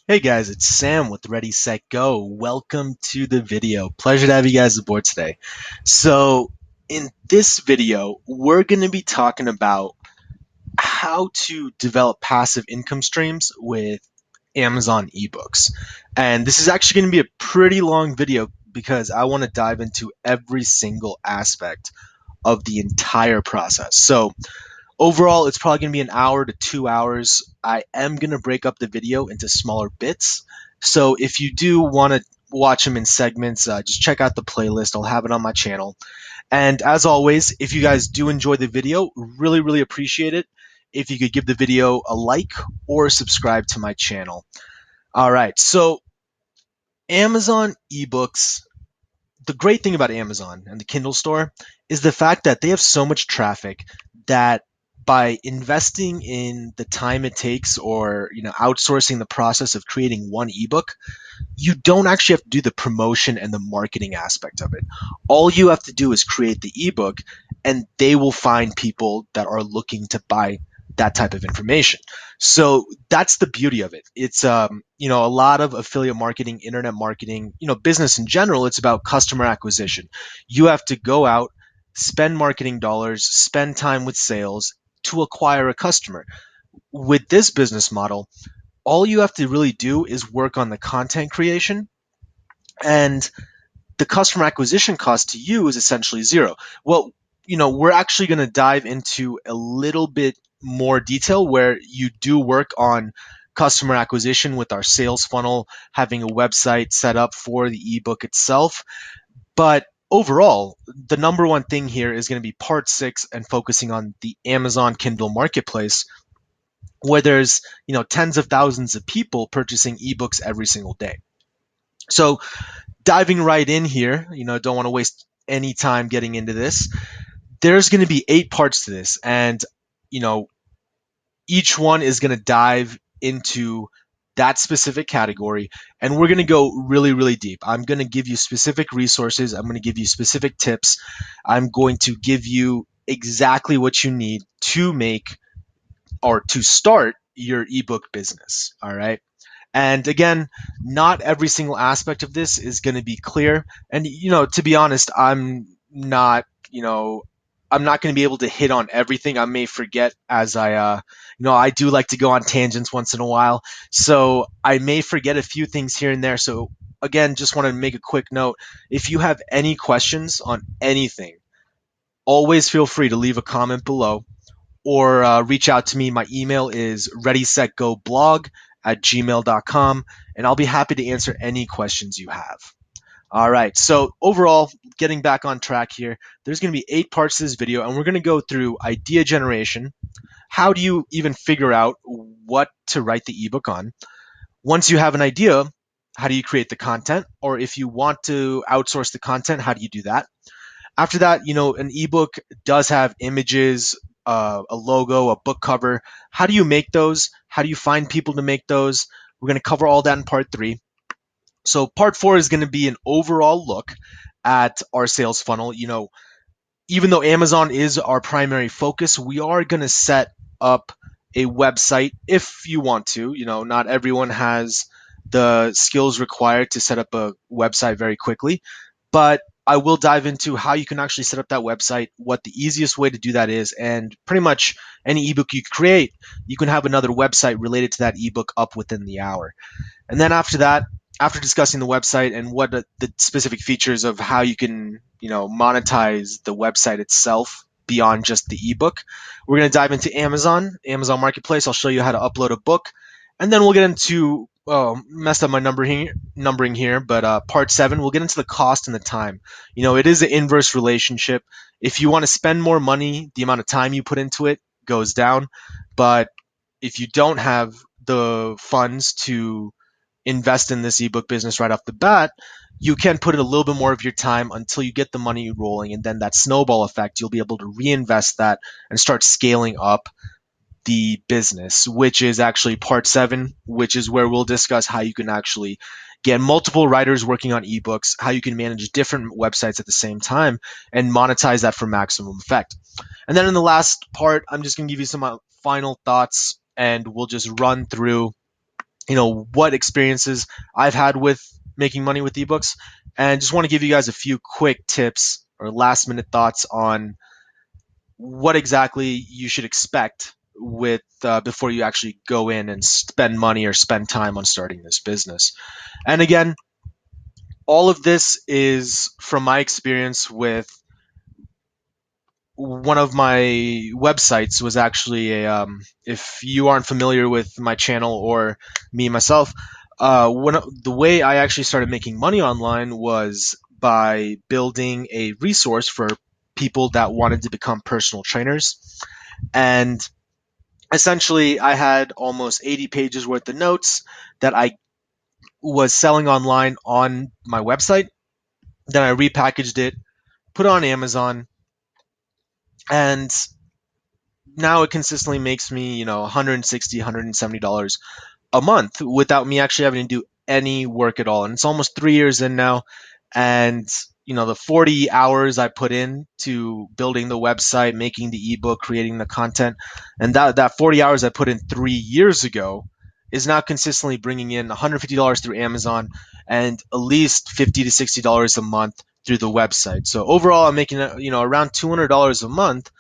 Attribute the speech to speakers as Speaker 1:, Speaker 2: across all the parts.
Speaker 1: Hey guys, it's Sam with Ready, Set, Go. Welcome to the video. Pleasure to have you guys aboard today. So, in this video, we're going to be talking about how to develop passive income streams with Amazon ebooks. And this is actually going to be a pretty long video because I want to dive into every single aspect of the entire process. So, overall, it's probably going to be an hour to 2 hours. I am going to break up the video into smaller bits. So if you do want to watch them in segments, just check out the playlist. I'll have it on my channel. And as always, if you guys do enjoy the video, really, really appreciate it if you could give the video a like or subscribe to my channel. All right, so Amazon ebooks, the great thing about Amazon and the Kindle store is the fact that they have so much traffic that by investing in the time it takes or outsourcing the process of creating one ebook, you don't actually have to do the promotion and the marketing aspect of it. All you have to do is create the ebook and they will find people that are looking to buy that type of information. So that's the beauty of it. It's a lot of affiliate marketing, internet marketing, business in general, it's about customer acquisition. You have to go out, spend marketing dollars, spend time with sales to acquire a customer. With this business model, all you have to really do is work on the content creation, and the customer acquisition cost to you is essentially zero. Well, we're actually going to dive into a little bit more detail where you do work on customer acquisition with our sales funnel, having a website set up for the ebook itself. But overall, the number one thing here is going to be part six and focusing on the Amazon Kindle marketplace, where there's tens of thousands of people purchasing ebooks every single day. So diving right in here, don't want to waste any time getting into this. There's going to be 8 parts to this, and you know, each one is going to dive into that specific category, and we're going to go really, really deep. I'm going to give you specific resources. I'm going to give you specific tips. I'm going to give you exactly what you need to make or to start your ebook business. All right. And again, not every single aspect of this is going to be clear. And, to be honest, I'm not going to be able to hit on everything. I may forget as I do like to go on tangents once in a while. So I may forget a few things here and there. So again, just want to make a quick note. If you have any questions on anything, always feel free to leave a comment below or reach out to me. My email is readysetgoblog@gmail.com, and I'll be happy to answer any questions you have. All right, so overall, getting back on track here, there's going to be 8 parts to this video, and we're going to go through idea generation. How do you even figure out what to write the ebook on? Once you have an idea, how do you create the content? Or if you want to outsource the content, how do you do that? After that, an ebook does have images, a logo, a book cover. How do you make those? How do you find people to make those? We're going to cover all that in part three. So part four is going to be an overall look at our sales funnel. Even though Amazon is our primary focus, we are going to set up a website if you want to. Not everyone has the skills required to set up a website very quickly, but I will dive into how you can actually set up that website, what the easiest way to do that is, and pretty much any ebook you create, you can have another website related to that ebook up within the hour. And then after that, after discussing the website and what the specific features of how you can, monetize the website itself beyond just the ebook, we're going to dive into Amazon Marketplace. I'll show you how to upload a book, and then we'll get into messed up my numbering here, but part seven, we'll get into the cost and the time. It is an inverse relationship. If you want to spend more money, the amount of time you put into it goes down. But if you don't have the funds to invest in this ebook business right off the bat, you can put in a little bit more of your time until you get the money rolling, and then that snowball effect, you'll be able to reinvest that and start scaling up the business, which is actually part seven, which is where we'll discuss how you can actually get multiple writers working on ebooks, how you can manage different websites at the same time, and monetize that for maximum effect. And then in the last part, I'm just going to give you some final thoughts, and we'll just run through what experiences I've had with making money with ebooks, and just want to give you guys a few quick tips or last minute thoughts on what exactly you should expect with before you actually go in and spend money or spend time on starting this business. And again, all of this is from my experience with one of my websites was actually a if you aren't familiar with my channel or me myself, the way I actually started making money online was by building a resource for people that wanted to become personal trainers. And essentially I had almost 80 pages worth of notes that I was selling online on my website. Then I repackaged it, put it on Amazon, and now it consistently makes me, 160, $170 a month without me actually having to do any work at all. And it's almost 3 years in now. And, the 40 hours I put in to building the website, making the ebook, creating the content, and that 40 hours I put in 3 years ago is now consistently bringing in $150 through Amazon and at least $50 to $60 a month through the website. So overall, I'm making, around $200 a month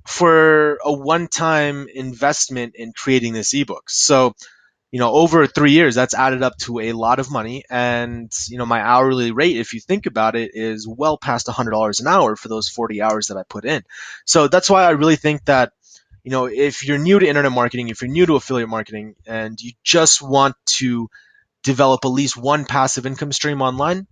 Speaker 1: for a one-time investment in creating this ebook. So, over 3 years, that's added up to a lot of money. And, my hourly rate, if you think about it, is well past $100 an hour for those 40 hours that I put in. So that's why I really think that, if you're new to internet marketing, if you're new to affiliate marketing, and you just want to develop at least one passive income stream online,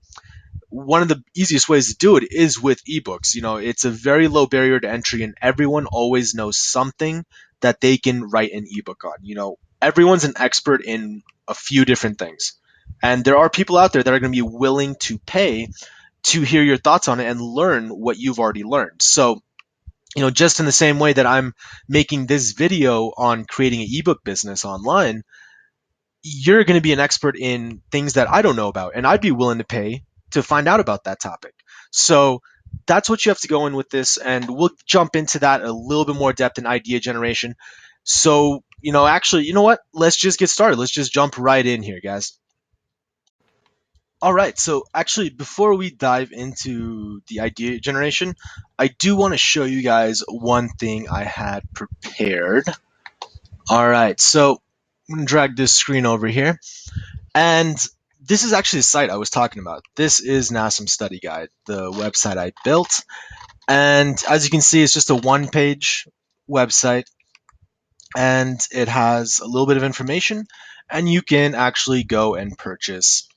Speaker 1: one of the easiest ways to do it is with ebooks. It's a very low barrier to entry, and everyone always knows something that they can write an ebook on. Everyone's an expert in a few different things. And there are people out there that are going to be willing to pay to hear your thoughts on it and learn what you've already learned. So, just in the same way that I'm making this video on creating an ebook business online, you're going to be an expert in things that I don't know about, and I'd be willing to pay to find out about that topic. So that's what you have to go in with this, and we'll jump into that a little bit more depth in idea generation. So, actually, you know what? Let's just get started. Let's just jump right in here, guys. All right. So, actually, before we dive into the idea generation, I do want to show you guys one thing I had prepared. All right. So, I'm going to drag this screen over here. And this is actually the site I was talking about. This is NASM Study Guide, the website I built. And as you can see, it's just a one-page website, and it has a little bit of information, and you can actually go and purchase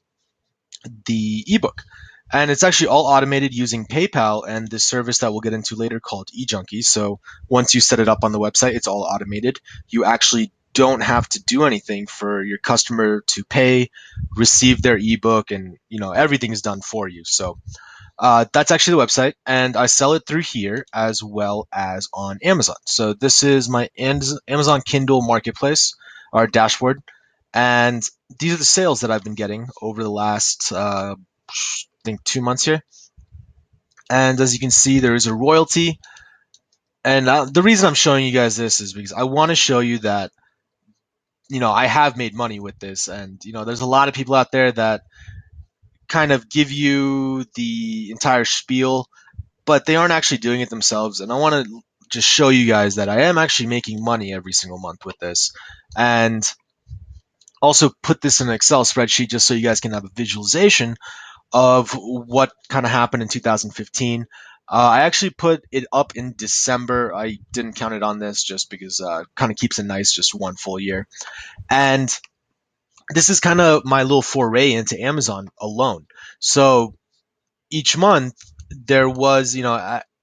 Speaker 1: the ebook. And it's actually all automated using PayPal and this service that we'll get into later called eJunkie. So once you set it up on the website, it's all automated. You actually don't have to do anything for your customer to pay, receive their ebook, and everything is done for you. So that's actually the website, and I sell it through here as well as on Amazon. So this is my Amazon Kindle Marketplace, our dashboard, and these are the sales that I've been getting over the last, I think, 2 months here. And as you can see, there is a royalty. And the reason I'm showing you guys this is because I want to show you that, I have made money with this. And, there's a lot of people out there that kind of give you the entire spiel, but they aren't actually doing it themselves. And I want to just show you guys that I am actually making money every single month with this. And also put this in an Excel spreadsheet just so you guys can have a visualization of what kind of happened in 2015. I actually put it up in December. I didn't count it on this just because kind of keeps it nice, just one full year. And this is kind of my little foray into Amazon alone. So each month there was,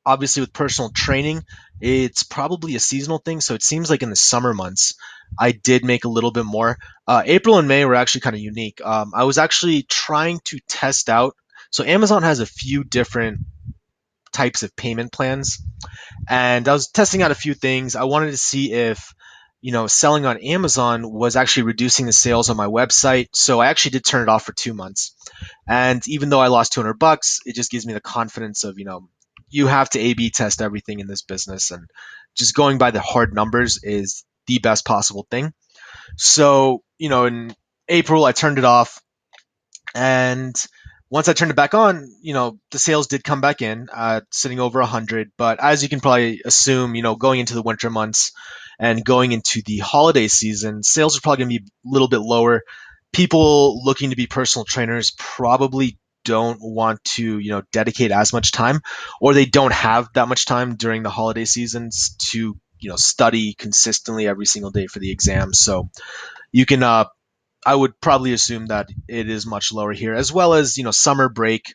Speaker 1: obviously with personal training, it's probably a seasonal thing. So it seems like in the summer months, I did make a little bit more. April and May were actually kind of unique. I was actually trying to test out. So Amazon has a few different types of payment plans, and I was testing out a few things. I wanted to see if, selling on Amazon was actually reducing the sales on my website. So I actually did turn it off for 2 months. And even though I lost $200, it just gives me the confidence of, you have to A/B test everything in this business, and just going by the hard numbers is the best possible thing. So, in April, I turned it off. And once I turned it back on, the sales did come back in, sitting over 100. But as you can probably assume, going into the winter months and going into the holiday season, sales are probably going to be a little bit lower. People looking to be personal trainers probably don't want to, dedicate as much time, or they don't have that much time during the holiday seasons to, study consistently every single day for the exams. So you can I would probably assume that it is much lower here, as well as summer break,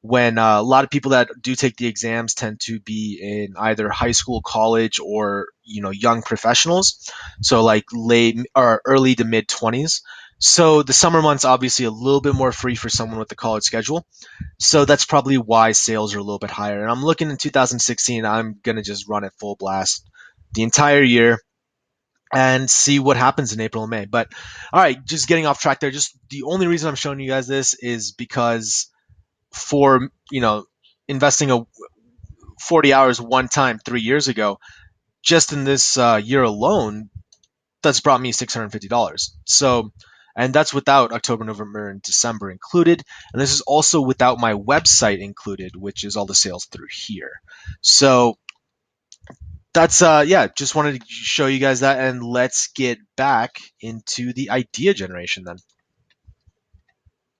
Speaker 1: when a lot of people that do take the exams tend to be in either high school, college, or young professionals, so like late or early to mid 20s. So the summer months obviously a little bit more free for someone with the college schedule. So that's probably why sales are a little bit higher. And I'm looking in 2016, I'm gonna just run it full blast the entire year and see what happens in April and May. But all right, just getting off track there. Just the only reason I'm showing you guys this is because for investing 40 hours one time 3 years ago, just in this year alone, that's brought me $650. So, and that's without October, November, and December included. And this is also without my website included, which is all the sales through here. So that's yeah, just wanted to show you guys that, and let's get back into the idea generation then.